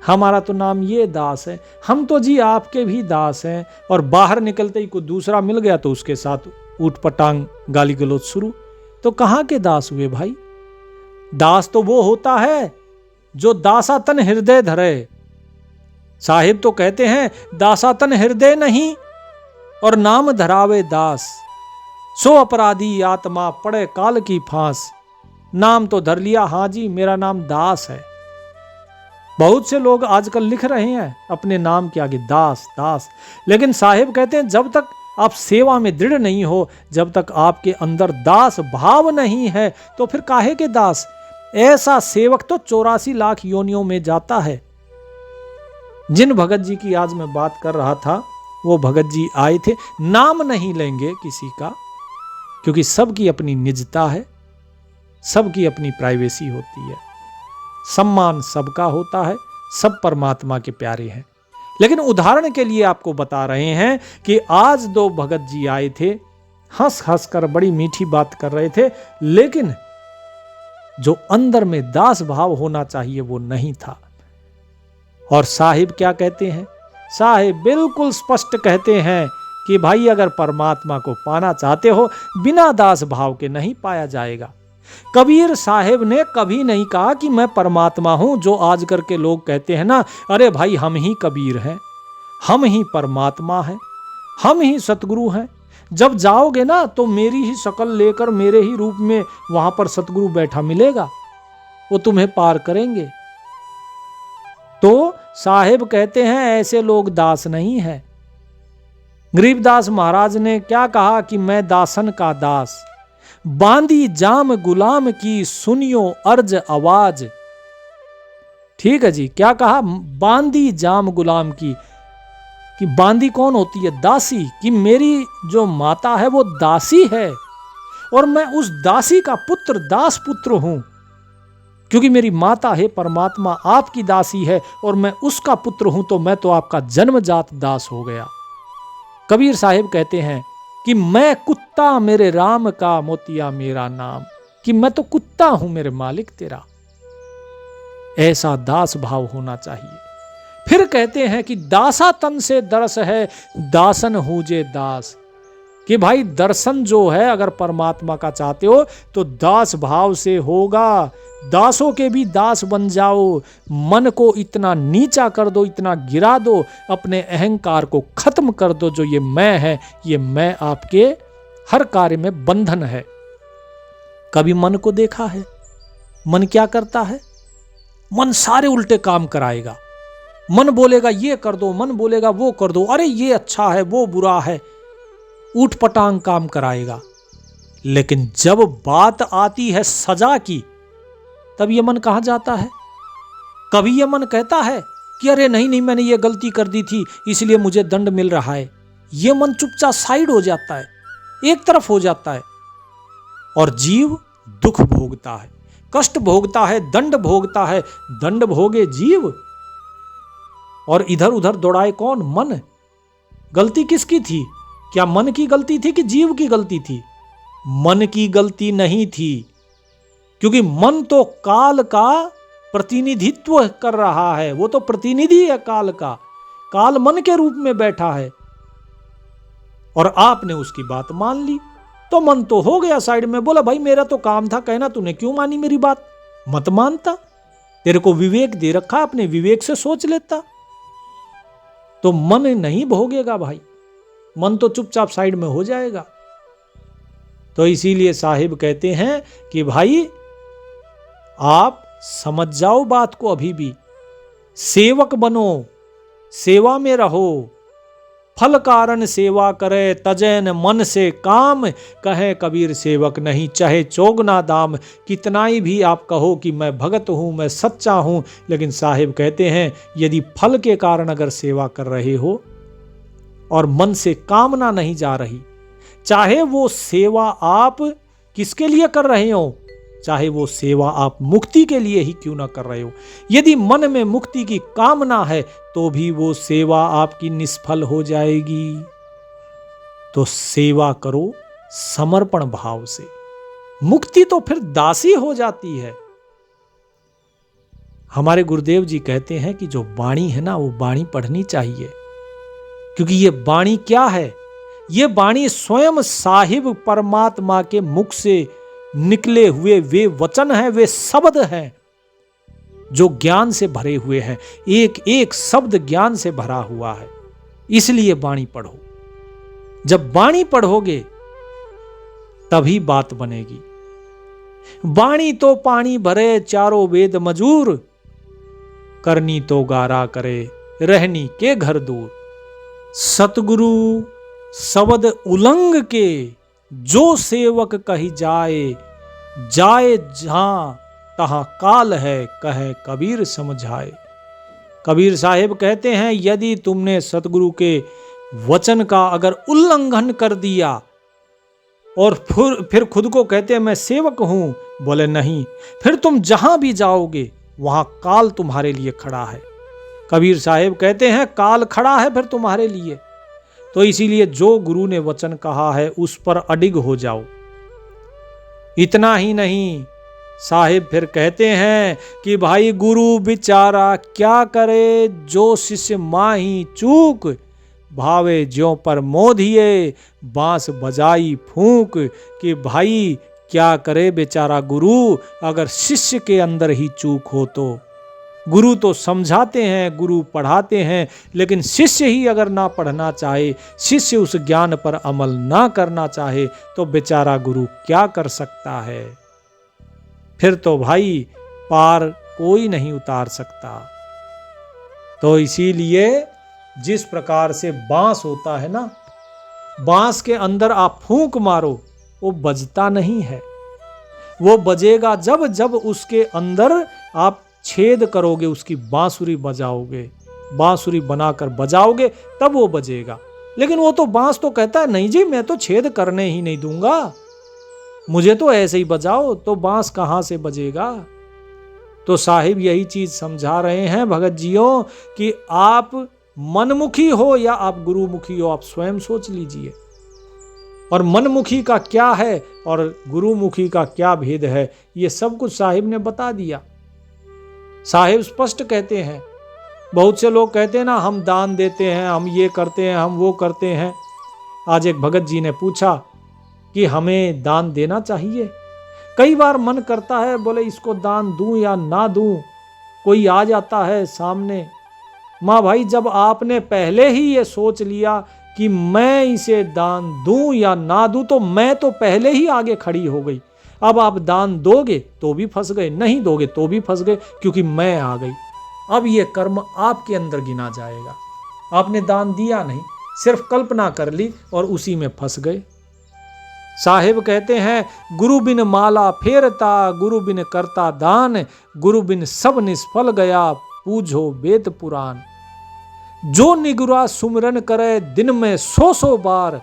हमारा तो नाम ये दास है, हम तो जी आपके भी दास हैं, और बाहर निकलते ही कोई दूसरा मिल गया तो उसके साथ ऊट पटांग गाली गलौज शुरू। तो कहां के दास हुए भाई? दास तो वो होता है जो दासातन हृदय धरे। साहिब तो कहते हैं दासातन हृदय नहीं और नाम धरावे दास, सो अपराधी आत्मा पड़े काल की फांस। नाम तो धर लिया, हाँ जी मेरा नाम दास है। बहुत से लोग आजकल लिख रहे हैं अपने नाम के आगे दास दास, लेकिन साहिब कहते हैं जब तक आप सेवा में दृढ़ नहीं हो, जब तक आपके अंदर दास भाव नहीं है, तो फिर काहे के दास? ऐसा सेवक तो 84 लाख योनियों में जाता है। जिन भगत जी की आज मैं बात कर रहा था, वो भगत जी आए थे, नाम नहीं लेंगे किसी का, क्योंकि सबकी अपनी निजता है, सबकी अपनी प्राइवेसी होती है, सम्मान सबका होता है, सब परमात्मा के प्यारे हैं। लेकिन उदाहरण के लिए आपको बता रहे हैं कि आज 2 भगत जी आए थे, हंस हंस कर बड़ी मीठी बात कर रहे थे, लेकिन जो अंदर में दास भाव होना चाहिए वो नहीं था। और साहिब क्या कहते हैं? साहिब बिल्कुल स्पष्ट कहते हैं कि भाई अगर परमात्मा को पाना चाहते हो, बिना दास भाव के नहीं पाया जाएगा। कबीर साहिब ने कभी नहीं कहा कि मैं परमात्मा हूं, जो आज करके लोग कहते हैं ना, अरे भाई हम ही कबीर हैं, हम ही परमात्मा हैं, हम ही सतगुरु हैं। जब जाओगे ना तो मेरी ही शक्ल लेकर मेरे ही रूप में वहां पर सतगुरु बैठा मिलेगा, वो तुम्हें पार करेंगे। तो साहिब कहते हैं ऐसे लोग दास नहीं है। गरीबदास महाराज ने क्या कहा कि मैं दासन का दास, बांदी जाम गुलाम की सुनियो अर्ज आवाज। ठीक है जी, क्या कहा? बांदी जाम गुलाम की, कि बांदी कौन होती है? दासी। कि मेरी जो माता है वो दासी है और मैं उस दासी का पुत्र, दास पुत्र हूं, क्योंकि मेरी माता है परमात्मा आपकी दासी है और मैं उसका पुत्र हूं, तो मैं तो आपका जन्मजात दास हो गया। कबीर साहिब कहते हैं कि मैं कुत्ता मेरे राम का मोतिया मेरा नाम, कि मैं तो कुत्ता हूं मेरे मालिक तेरा। ऐसा दास भाव होना चाहिए। फिर कहते हैं कि दासा तन से दरस है, दासन हूजे दास। कि भाई दर्शन जो है अगर परमात्मा का चाहते हो तो दास भाव से होगा। दासों के भी दास बन जाओ, मन को इतना नीचा कर दो, इतना गिरा दो, अपने अहंकार को खत्म कर दो। जो ये मैं है, ये मैं आपके हर कार्य में बंधन है। कभी मन को देखा है? मन क्या करता है? मन सारे उल्टे काम कराएगा। मन बोलेगा ये कर दो, मन बोलेगा वो कर दो, अरे ये अच्छा है वो बुरा है, ऊट पटांग काम कराएगा। लेकिन जब बात आती है सजा की, तब ये मन कहां जाता है? कभी ये मन कहता है कि अरे नहीं नहीं मैंने ये गलती कर दी थी इसलिए मुझे दंड मिल रहा है। ये मन चुपचाप साइड हो जाता है, एक तरफ हो जाता है, और जीव दुख भोगता है, कष्ट भोगता है, दंड भोगता है। दंड भोगे जीव, और इधर उधर दौड़ाए कौन? मन। गलती किसकी थी? क्या मन की गलती थी कि जीव की गलती थी? मन की गलती नहीं थी, क्योंकि मन तो काल का प्रतिनिधित्व कर रहा है, वो तो प्रतिनिधि है काल का, काल मन के रूप में बैठा है। और आपने उसकी बात मान ली तो मन तो हो गया साइड में, बोला भाई मेरा तो काम था कहना, तूने क्यों मानी मेरी बात? मत मानता, तेरे को विवेक दे रखा, अपने विवेक से सोच लेता। तो मन नहीं भोगेगा भाई, मन तो चुपचाप साइड में हो जाएगा। तो इसीलिए साहिब कहते हैं कि भाई आप समझ जाओ बात को, अभी भी सेवक बनो, सेवा में रहो। फल कारण सेवा करे तजैन मन से काम, कहे कबीर सेवक नहीं चाहे चोगना दाम। कितना ही भी आप कहो कि मैं भगत हूं, मैं सच्चा हूं, लेकिन साहिब कहते हैं यदि फल के कारण अगर सेवा कर रहे हो और मन से कामना नहीं जा रही, चाहे वो सेवा आप किसके लिए कर रहे हो, चाहे वो सेवा आप मुक्ति के लिए ही क्यों ना कर रहे हो, यदि मन में मुक्ति की कामना है तो भी वो सेवा आपकी निष्फल हो जाएगी। तो सेवा करो समर्पण भाव से, मुक्ति तो फिर दासी हो जाती है। हमारे गुरुदेव जी कहते हैं कि जो वाणी है ना, वो वाणी पढ़नी चाहिए, क्योंकि ये वाणी क्या है? ये वाणी स्वयं साहिब परमात्मा के मुख से निकले हुए वे वचन हैं, वे शब्द हैं जो ज्ञान से भरे हुए हैं। एक एक शब्द ज्ञान से भरा हुआ है, इसलिए वाणी पढ़ो। जब वाणी पढ़ोगे तभी बात बनेगी। वाणी तो पानी भरे चारों वेद मजूर, करनी तो गारा करे रहनी के घर दूर। सतगुरु शब्द उलंग के जो सेवक कही जाए, जाए जहां तहां काल है कहे कबीर समझाए। कबीर साहिब कहते हैं यदि तुमने सतगुरु के वचन का अगर उल्लंघन कर दिया और फिर खुद को कहते हैं मैं सेवक हूं, बोले नहीं, फिर तुम जहां भी जाओगे वहां काल तुम्हारे लिए खड़ा है। कबीर साहिब कहते हैं काल खड़ा है फिर तुम्हारे लिए। तो इसीलिए जो गुरु ने वचन कहा है उस पर अडिग हो जाओ। इतना ही नहीं, साहिब फिर कहते हैं कि भाई गुरु बिचारा क्या करे, जो शिष्य माही चूक, भावे ज्यों पर मोधिए बांस बजाई फूंक। कि भाई क्या करे बेचारा गुरु, अगर शिष्य के अंदर ही चूक हो तो। गुरु तो समझाते हैं, गुरु पढ़ाते हैं, लेकिन शिष्य ही अगर ना पढ़ना चाहे, शिष्य उस ज्ञान पर अमल ना करना चाहे, तो बेचारा गुरु क्या कर सकता है? फिर तो भाई पार कोई नहीं उतार सकता। तो इसीलिए जिस प्रकार से बांस होता है ना, बांस के अंदर आप फूंक मारो वो बजता नहीं है, वो बजेगा जब जब उसके अंदर आप छेद करोगे, उसकी बांसुरी बजाओगे, बांसुरी बनाकर बजाओगे तब वो बजेगा। लेकिन वो तो बांस तो कहता है नहीं जी मैं तो छेद करने ही नहीं दूंगा, मुझे तो ऐसे ही बजाओ, तो बांस कहां से बजेगा? तो साहिब यही चीज समझा रहे हैं भगत जियों कि आप मनमुखी हो या आप गुरुमुखी हो, आप स्वयं सोच लीजिए। और मनमुखी का क्या है और गुरुमुखी का क्या भेद है, ये सब कुछ साहिब ने बता दिया। साहिब स्पष्ट कहते हैं। बहुत से लोग कहते हैं ना हम दान देते हैं, हम ये करते हैं, हम वो करते हैं। आज एक भगत जी ने पूछा कि हमें दान देना चाहिए। कई बार मन करता है बोले इसको दान दूं या ना दूं, कोई आ जाता है सामने। माँ भाई जब आपने पहले ही ये सोच लिया कि मैं इसे दान दूं या ना दूं, तो मैं तो पहले ही आगे खड़ी हो गई। अब आप दान दोगे तो भी फंस गए, नहीं दोगे तो भी फंस गए, क्योंकि मैं आ गई। अब ये कर्म आपके अंदर गिना जाएगा। आपने दान दिया नहीं, सिर्फ कल्पना कर ली और उसी में फंस गए। साहिब कहते हैं गुरु बिन माला फेरता, गुरु बिन करता दान, गुरु बिन सब निष्फल गया, पूजो वेद पुराण। जो निगुरा सुमिरन करे दिन में 100 बार,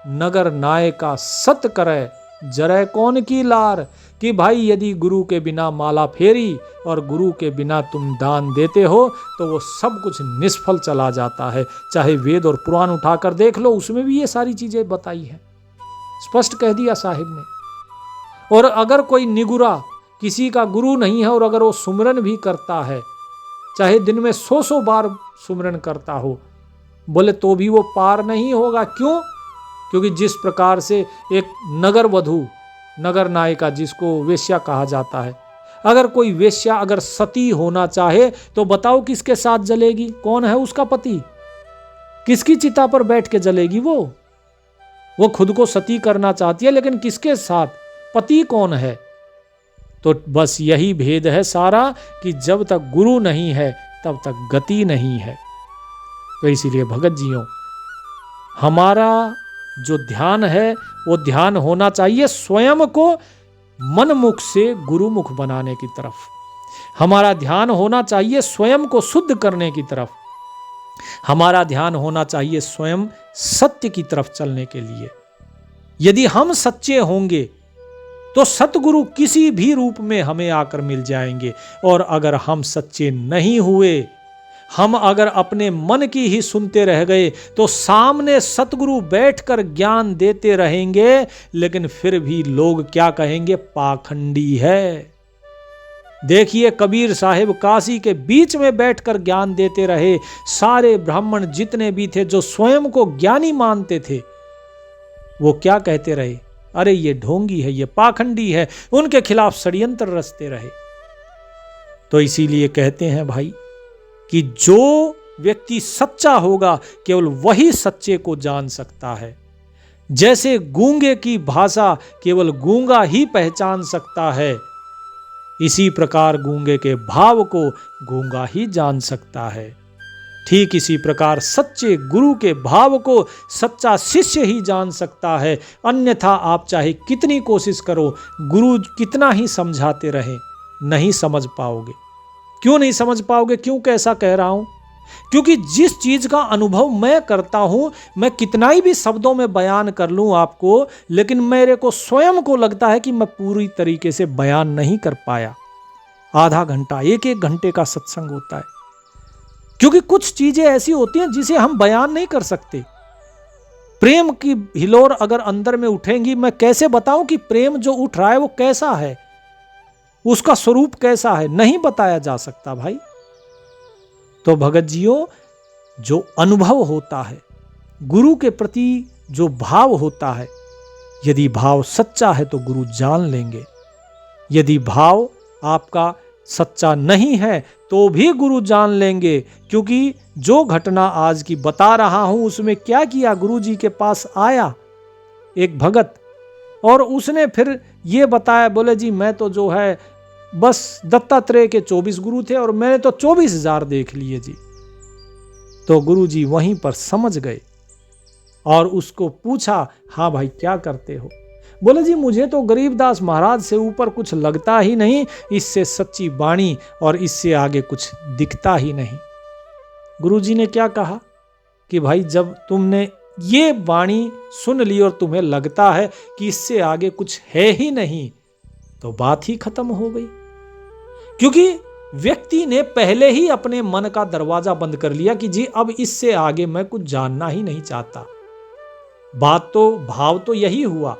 नगर नायका सत करे जरे कौन की लार। कि कि भाई यदि गुरु के बिना माला फेरी और गुरु के बिना तुम दान देते हो तो वो सब कुछ निष्फल चला जाता है। चाहे वेद और पुराण उठाकर देख लो, उसमें भी ये सारी चीजें बताई है, स्पष्ट कह दिया साहिब ने। और अगर कोई निगुरा किसी का गुरु नहीं है और अगर वो सुमरन भी करता है, चाहे दिन में 100 बार सुमरन करता हो, बोले तो भी वो पार नहीं होगा। क्यों? क्योंकि जिस प्रकार से एक नगर वधू, नगर नायिका जिसको वेश्या कहा जाता है, अगर कोई वेश्या अगर सती होना चाहे तो बताओ किसके साथ जलेगी? कौन है उसका पति? किसकी चिता पर बैठ के जलेगी? वो खुद को सती करना चाहती है, लेकिन किसके साथ? पति कौन है? तो बस यही भेद है सारा, कि जब तक गुरु नहीं है तब तक गति नहीं है। तो इसीलिए भगत जियों, हमारा जो ध्यान है वो ध्यान होना चाहिए स्वयं को मनमुख से गुरुमुख बनाने की तरफ। हमारा ध्यान होना चाहिए स्वयं को शुद्ध करने की तरफ। हमारा ध्यान होना चाहिए स्वयं सत्य की तरफ चलने के लिए। यदि हम सच्चे होंगे तो सतगुरु किसी भी रूप में हमें आकर मिल जाएंगे। और अगर हम सच्चे नहीं हुए, हम अगर अपने मन की ही सुनते रह गए, तो सामने सतगुरु बैठकर ज्ञान देते रहेंगे, लेकिन फिर भी लोग क्या कहेंगे? पाखंडी है। देखिए कबीर साहिब काशी के बीच में बैठकर ज्ञान देते रहे। सारे ब्राह्मण जितने भी थे जो स्वयं को ज्ञानी मानते थे, वो क्या कहते रहे? अरे ये ढोंगी है, ये पाखंडी है। उनके खिलाफ षड्यंत्र रचते रहे। तो इसीलिए कहते हैं भाई कि जो व्यक्ति सच्चा होगा केवल वही सच्चे को जान सकता है। जैसे गूंगे की भाषा केवल गूंगा ही पहचान सकता है, इसी प्रकार गूंगे के भाव को गूंगा ही जान सकता है। ठीक इसी प्रकार सच्चे गुरु के भाव को सच्चा शिष्य ही जान सकता है। अन्यथा आप चाहे कितनी कोशिश करो, गुरु कितना ही समझाते रहे, नहीं समझ पाओगे। क्यों नहीं समझ पाओगे? क्यों कैसा कह रहा हूं? क्योंकि जिस चीज का अनुभव मैं करता हूं, मैं कितना ही भी शब्दों में बयान कर लूं आपको, लेकिन मेरे को स्वयं को लगता है कि मैं पूरी तरीके से बयान नहीं कर पाया। आधा घंटा, एक घंटे का सत्संग होता है, क्योंकि कुछ चीजें ऐसी होती हैं जिसे हम बयान नहीं कर सकते। प्रेम की हिलोर अगर अंदर में उठेंगी, मैं कैसे बताऊं कि प्रेम जो उठ रहा है वो कैसा है, उसका स्वरूप कैसा है? नहीं बताया जा सकता भाई। तो भगत जियों, जो अनुभव होता है, गुरु के प्रति जो भाव होता है, यदि भाव सच्चा है तो गुरु जान लेंगे। यदि भाव आपका सच्चा नहीं है तो भी गुरु जान लेंगे। क्योंकि जो घटना आज की बता रहा हूं, उसमें क्या किया? गुरु जी के पास आया एक भगत और उसने फिर ये बताया, बोले जी मैं तो जो है बस दत्तात्रेय के 24 गुरु थे और मैंने तो 24,000 देख लिए जी। तो गुरु जी वहीं पर समझ गए और उसको पूछा, हाँ भाई क्या करते हो? बोले जी मुझे तो गरीबदास महाराज से ऊपर कुछ लगता ही नहीं, इससे सच्ची वाणी और इससे आगे कुछ दिखता ही नहीं। गुरु जी ने क्या कहा कि भाई जब तुमने ये वाणी सुन ली और तुम्हें लगता है कि इससे आगे कुछ है ही नहीं, तो बात ही खत्म हो गई। क्योंकि व्यक्ति ने पहले ही अपने मन का दरवाजा बंद कर लिया कि जी अब इससे आगे मैं कुछ जानना ही नहीं चाहता। बात तो, भाव तो यही हुआ।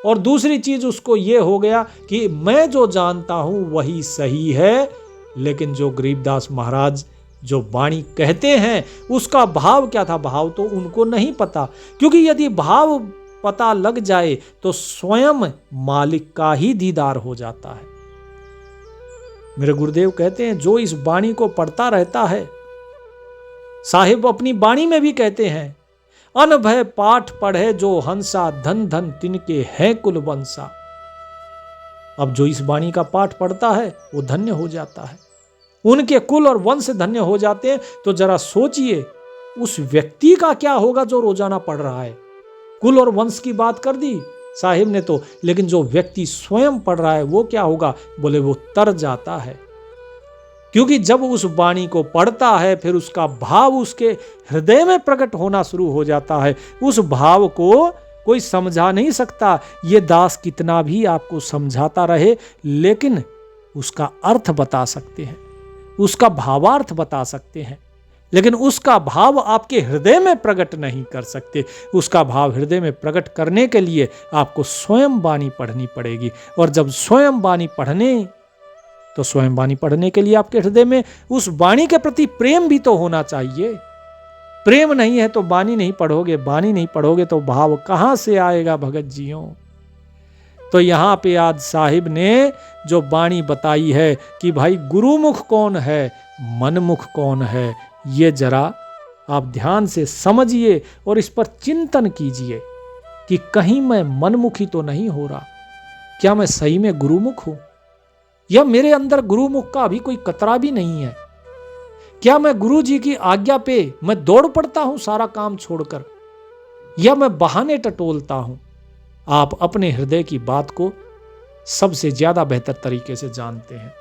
और दूसरी चीज उसको यह हो गया कि मैं जो जानता हूं वही सही है, लेकिन जो गरीबदास महाराज जो वाणी कहते हैं उसका भाव क्या था, भाव तो उनको नहीं पता। क्योंकि यदि भाव पता लग जाए तो स्वयं मालिक का ही दीदार हो जाता है। मेरे गुरुदेव कहते हैं जो इस वाणी को पढ़ता रहता है, साहिब अपनी वाणी में भी कहते हैं, अनभय पाठ पढ़े जो हंसा, धन धन तिनके है कुल वंशा। अब जो इस वाणी का पाठ पढ़ता है वो धन्य हो जाता है, उनके कुल और वंश धन्य हो जाते हैं। तो जरा सोचिए उस व्यक्ति का क्या होगा जो रोजाना पढ़ रहा है। कुल और वंश की बात कर दी साहिब ने तो, लेकिन जो व्यक्ति स्वयं पढ़ रहा है वो क्या होगा? बोले वो तर जाता है। क्योंकि जब उस वाणी को पढ़ता है फिर उसका भाव उसके हृदय में प्रकट होना शुरू हो जाता है। उस भाव को कोई समझा नहीं सकता। ये दास कितना भी आपको समझाता रहे, लेकिन उसका अर्थ बता सकते हैं, उसका भावार्थ बता सकते हैं, लेकिन उसका भाव आपके हृदय में प्रकट नहीं कर सकते। उसका भाव हृदय में प्रकट करने के लिए आपको स्वयं वाणी पढ़नी पड़ेगी। और जब स्वयं वाणी पढ़ने के लिए आपके हृदय में उस वाणी के प्रति प्रेम भी तो होना चाहिए। प्रेम नहीं है तो वाणी नहीं पढ़ोगे, वाणी नहीं पढ़ोगे तो भाव कहां से आएगा भगत जियों। तो यहां पे आज साहिब ने जो वाणी बताई है कि भाई गुरुमुख कौन है, मनमुख कौन है, ये जरा आप ध्यान से समझिए और इस पर चिंतन कीजिए कि कहीं मैं मनमुखी तो नहीं हो रहा। क्या मैं सही में गुरुमुख हूं, या मेरे अंदर गुरुमुख का अभी कोई कतरा भी नहीं है? क्या मैं गुरु जी की आज्ञा पे मैं दौड़ पड़ता हूं सारा काम छोड़कर, या मैं बहाने टटोलता हूं? आप अपने हृदय की बात को सबसे ज्यादा बेहतर तरीके से जानते हैं,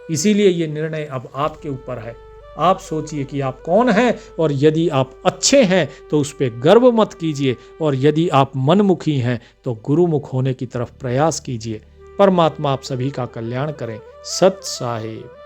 इसीलिए ये निर्णय अब आपके ऊपर है। आप सोचिए कि आप कौन हैं, और यदि आप अच्छे हैं तो उस पर गर्व मत कीजिए, और यदि आप मनमुखी हैं तो गुरुमुख होने की तरफ प्रयास कीजिए। परमात्मा आप सभी का कल्याण करें। सत साहिब।